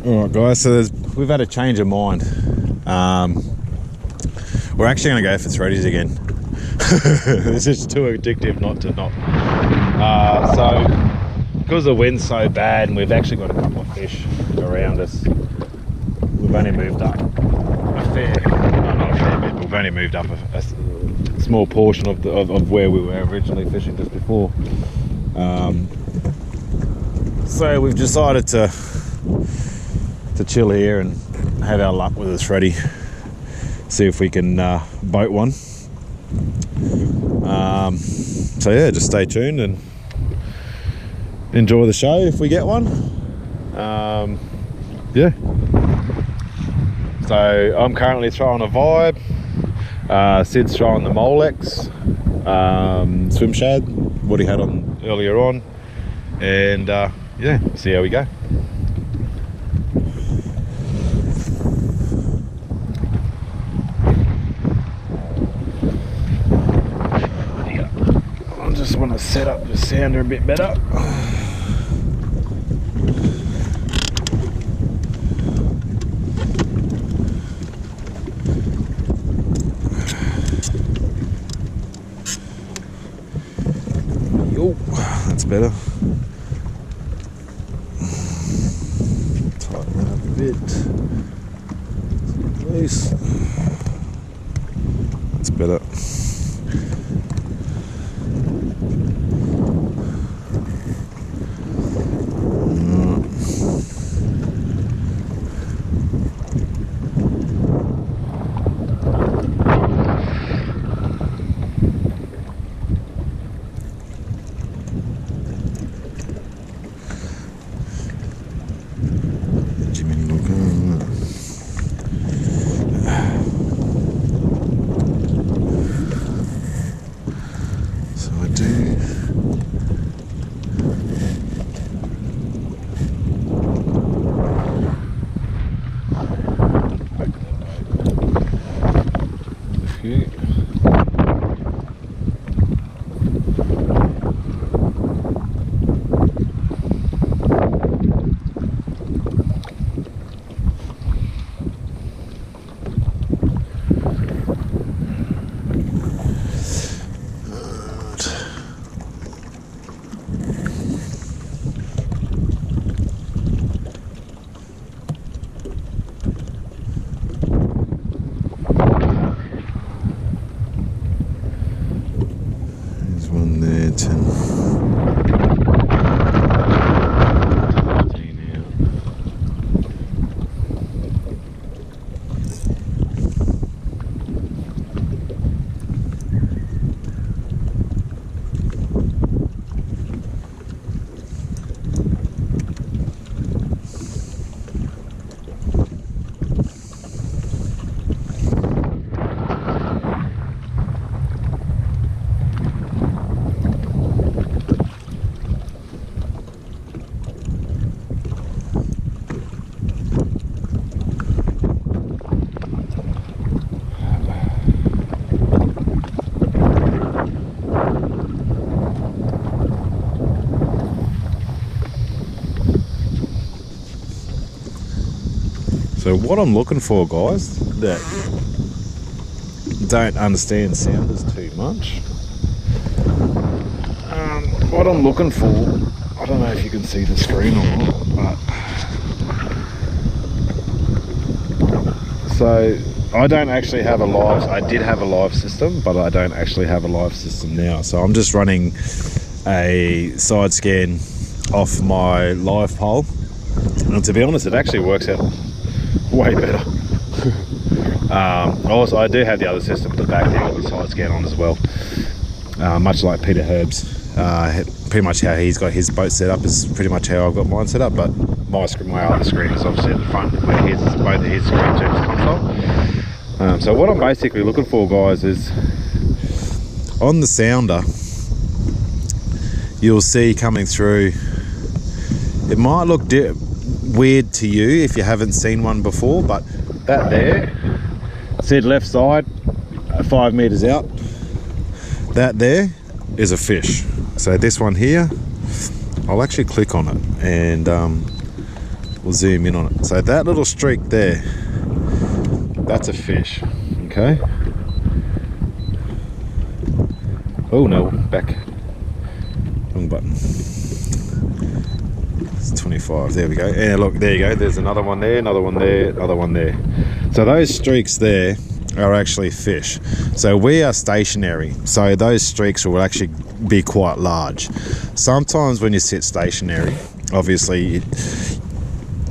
Alright guys, so we've had a change of mind. We're actually going to go for threadies again. It's just too addictive not to not. So because the wind's so bad and we've actually got a couple of fish around us, we've only moved up a fair, no, not a fair bit, we've only moved up a small portion of where we were originally fishing just before. So we've decided to chill here and have our luck with a thready, see if we can boat one. So yeah, just stay tuned and enjoy the show if we get one. Yeah, so I'm currently throwing a Vibe, Sid's throwing the Molex swim shad, what he had on earlier on, and yeah, see how we go. I just want to set up the sounder a bit better. Yo, that's better. Tighten that up a bit. Release. That's better. So what I'm looking for, guys, that don't understand sounders too much, what I'm looking for, I don't know if you can see the screen or not, but so I don't actually have a live, I did have a live system, but I don't actually have a live system now. So I'm just running a side scan off my live pole, and to be honest, it actually works out way better. Also, I do have the other system at the back there with the side scan on as well, much like Peter Herb's. Pretty much how he's got his boat set up is pretty much how I've got mine set up, but my other screen is obviously at the front where both of his screens are console. So what I'm basically looking for, guys, is on the sounder, you'll see coming through, it might look weird to you if you haven't seen one before, but that there, said left side, 5 meters out, that there is a fish. So this one here, I'll actually click on it and We'll zoom in on it. So that little streak there, that's a fish. Okay. Oh no, back. Wrong button. It's 25. There we go. Yeah, look, there you go. There's another one there, another one there, another one there. So those streaks there are actually fish. So we are stationary, so those streaks will actually be quite large. Sometimes when you sit stationary, obviously,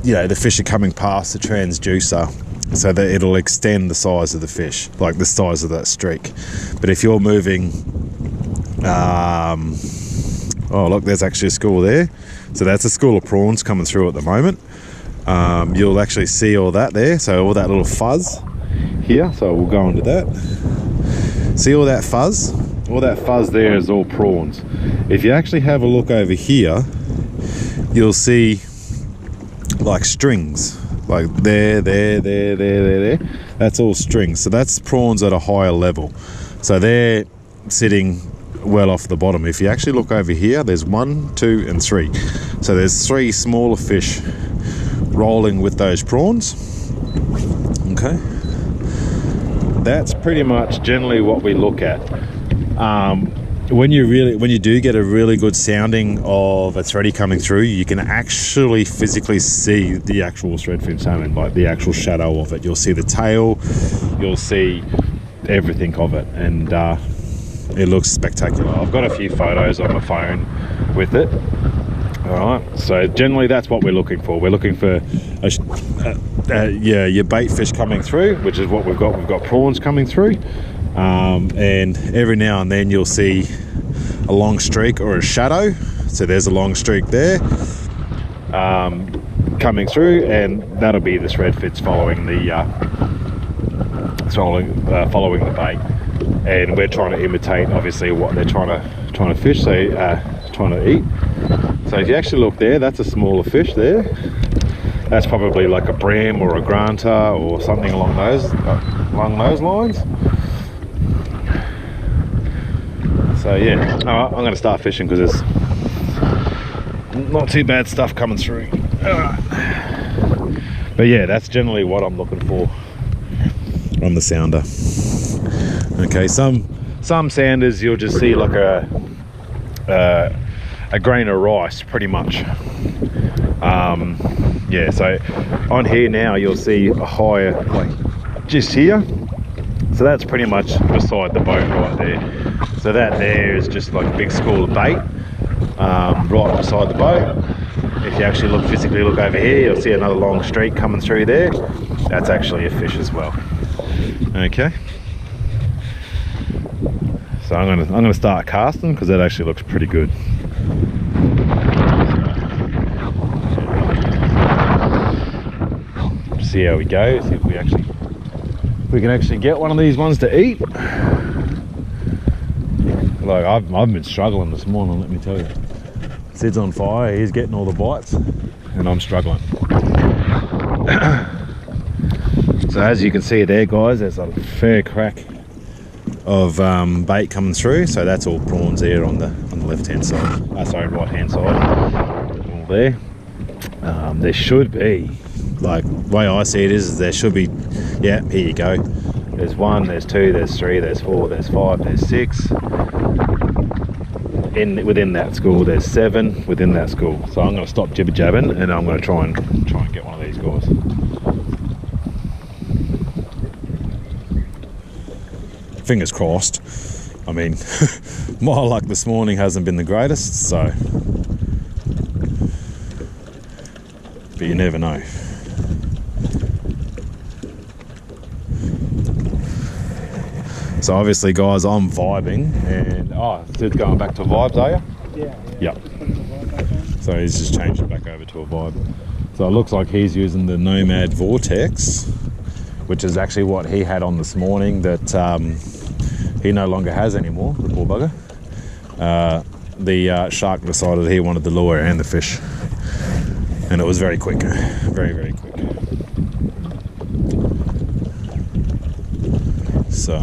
you know, the fish are coming past the transducer, so that it'll extend the size of the fish, like the size of that streak. But if you're moving, oh look, there's actually a school there. So that's a school of prawns coming through at the moment. You'll actually see all that there, so all that little fuzz here. So we'll go into that. See all that fuzz? All that fuzz there is all prawns. If you actually have a look over here, you'll see like strings, like there. That's all strings. So that's prawns at a higher level. So they're sitting well off the bottom. If you actually look over here, there's 1, 2, and 3. So there's 3 smaller fish rolling with those prawns. Okay. That's pretty much generally what we look at. When you do get a really good sounding of a thready coming through, you can actually physically see the actual threadfin salmon, like the actual shadow of it. You'll see the tail, you'll see everything of it, and it looks spectacular. I've got a few photos on my phone with it. All right, so generally that's what we're looking for. We're looking for your bait fish coming through, which is what we've got. We've got prawns coming through, and every now and then you'll see a long streak or a shadow. So there's a long streak there coming through, and that'll be the threadfins following the bait. And we're trying to imitate, obviously, what they're trying to fish, so trying to eat. So if you actually look there, that's a smaller fish there. That's probably like a bram or a granta or something along those lines. So yeah, all right, I'm going to start fishing because there's not too bad stuff coming through. But yeah, that's generally what I'm looking for on the sounder. Okay, some sounders you'll just see like a grain of rice, pretty much. Yeah, so on here now you'll see a higher, like just here. So that's pretty much beside the boat right there. So that there is just like a big school of bait right beside the boat. If you actually physically look over here, you'll see another long streak coming through there. That's actually a fish as well. Okay. So I'm gonna start casting because that actually looks pretty good. See how we go. See if we can actually get one of these ones to eat. Like I've been struggling this morning, let me tell you. Sid's on fire. He's getting all the bites, and I'm struggling. So as you can see there, guys, there's a fair crack of bait coming through. So that's all prawns there on the left hand side. Sorry, right hand side. All there. There should be, like the way I see it is there should be. Yeah, here you go. There's 1, there's 2, there's 3, there's 4, there's 5, there's 6. Within that school, there's 7 within that school. So I'm going to stop jibber jabbing, and I'm going to try and get one of these guys. Fingers crossed. I mean, my luck this morning hasn't been the greatest, so. But you never know. So obviously, guys, I'm vibing, and Sid's going back to vibes, are you? Yeah. Yep. So he's just changed it back over to a vibe. So it looks like he's using the Nomad Vortex, which is actually what he had on this morning that he no longer has anymore, the poor bugger. The shark decided he wanted the lure and the fish, and it was very quick, very, very quick. So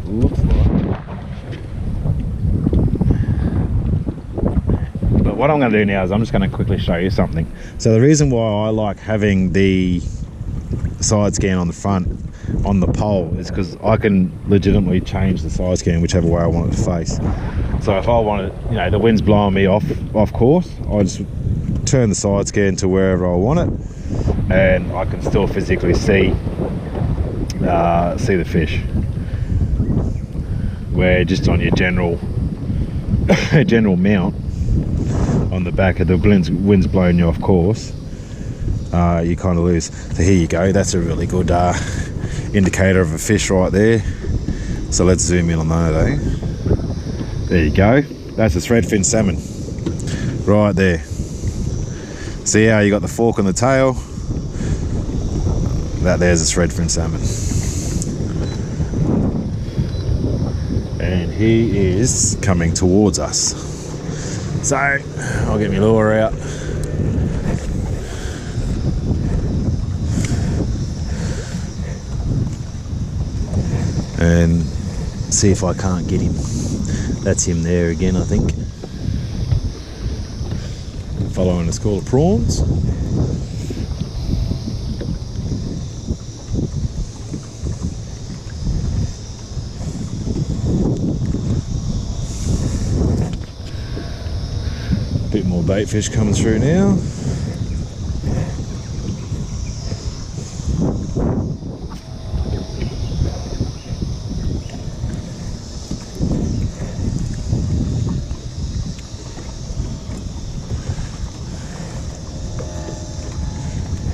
looks like what I'm going to do now is I'm just going to quickly show you something. So the reason why I like having the side scan on the front on the pole is because I can legitimately change the side scan whichever way I want it to face. So if I want it, you know, the wind's blowing me off course, I just turn the side scan to wherever I want it, and I can still physically see the fish. Where just on your general mount on the back of the wind's blowing you off course, you kind of lose. So here you go, that's a really good indicator of a fish right there. So let's zoom in on that, eh? There you go, that's a threadfin salmon right there. See how you got the fork on the tail? That there's a threadfin salmon. And he is coming towards us. So I'll get my lure out. And see if I can't get him. That's him there again, I think. Following a school of prawns. Bit more bait fish coming through now.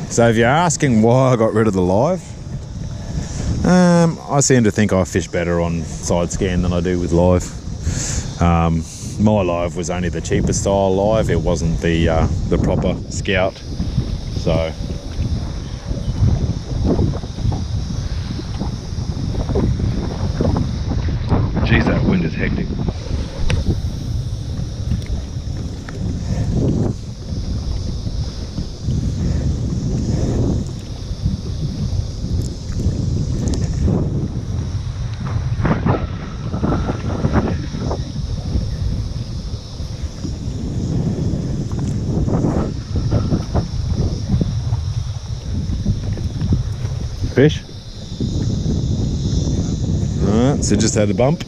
So if you're asking why I got rid of the live, I seem to think I fish better on side scan than I do with live. My live was only the cheaper style live, it wasn't the proper Scout. So geez, that wind is hectic. Fish. Alright, so just had a bump.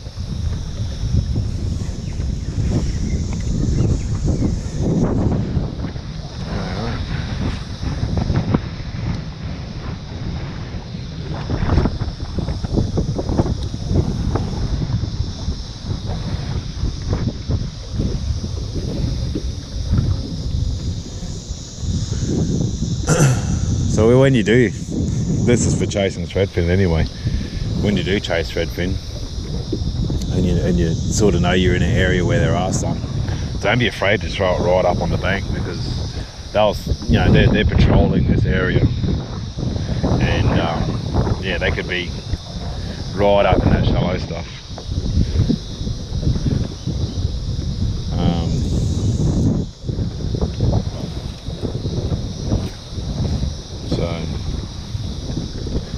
So when you do, this is for chasing threadfin anyway, when you do chase threadfin and you sort of know you're in an area where there are some, don't be afraid to throw it right up on the bank, because they're patrolling this area, and yeah, they could be right up in that shallow stuff.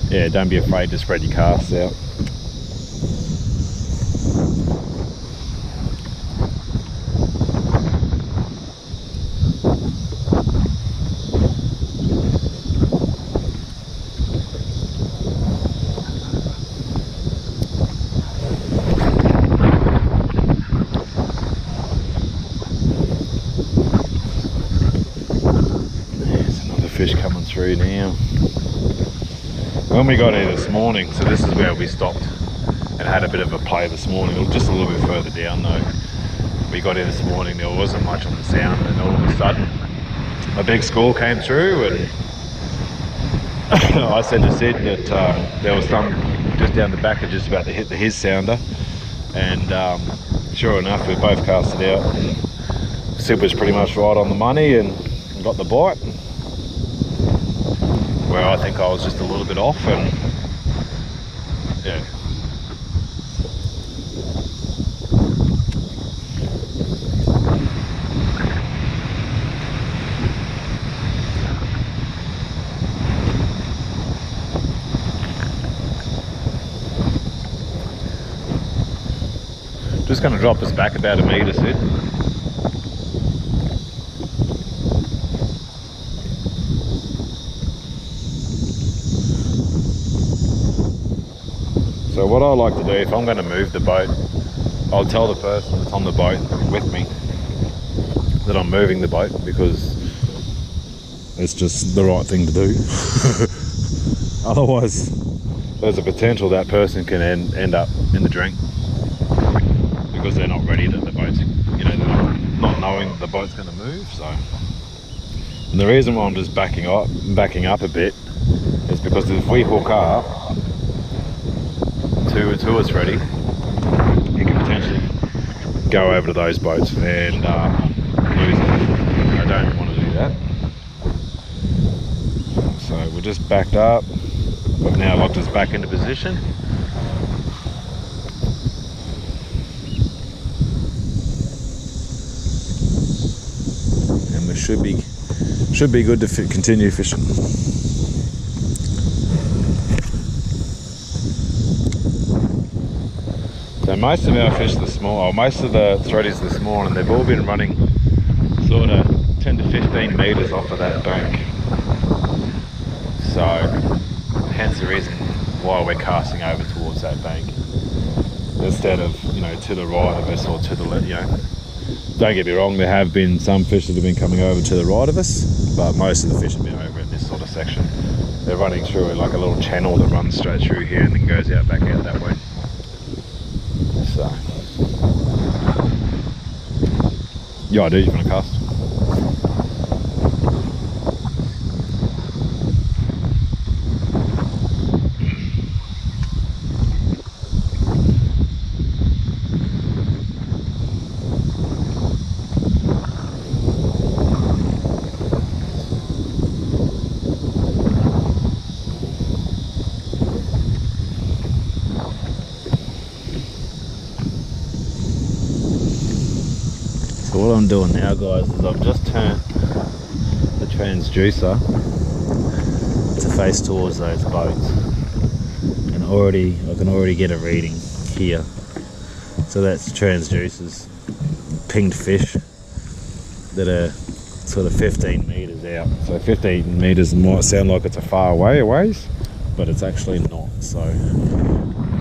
Yeah, don't be afraid to spread your casts out. There's another fish coming through now. When we got here this morning, so this is where we stopped and had a bit of a play this morning, just a little bit further down though. We got here this morning, there wasn't much on the sound, and all of a sudden a big squall came through, and I said to Sid that there was some just down the back of just about to hit his sounder, and sure enough we both cast it out. Sid was pretty much right on the money and got the bite, where I think I was just a little bit off, and yeah. Just going to drop us back about a metre, Sid. So what I like to do, if I'm going to move the boat, I'll tell the person that's on the boat with me that I'm moving the boat, because it's just the right thing to do. Otherwise, there's a potential that person can end up in the drink because they're not ready, that the boat's, you know, they're not knowing that the boat's going to move. So, and the reason why I'm just backing up a bit is because if we hook up to it's ready, you can potentially go over to those boats and lose it. I don't want to do that. So we're just backed up. We've now locked us back into position. And we should be good to continue fishing. So most of our fish this morning, or most of the threadies this morning, they've all been running sort of 10 to 15 metres off of that bank. So hence the reason why we're casting over towards that bank instead of, you know, to the right of us or to the left. You know, don't get me wrong, there have been some fish that have been coming over to the right of us, but most of the fish have been over in this sort of section. They're running through like a little channel that runs straight through here and then goes out back out that way. So yeah, dude, you want to cast? So what I'm doing now, guys, is I've just turned the transducer to face towards those boats, and I can already get a reading here. So that's transducers, pinged fish that are sort of 15 metres out. So 15 metres might sound like it's a far away a ways, but it's actually not. So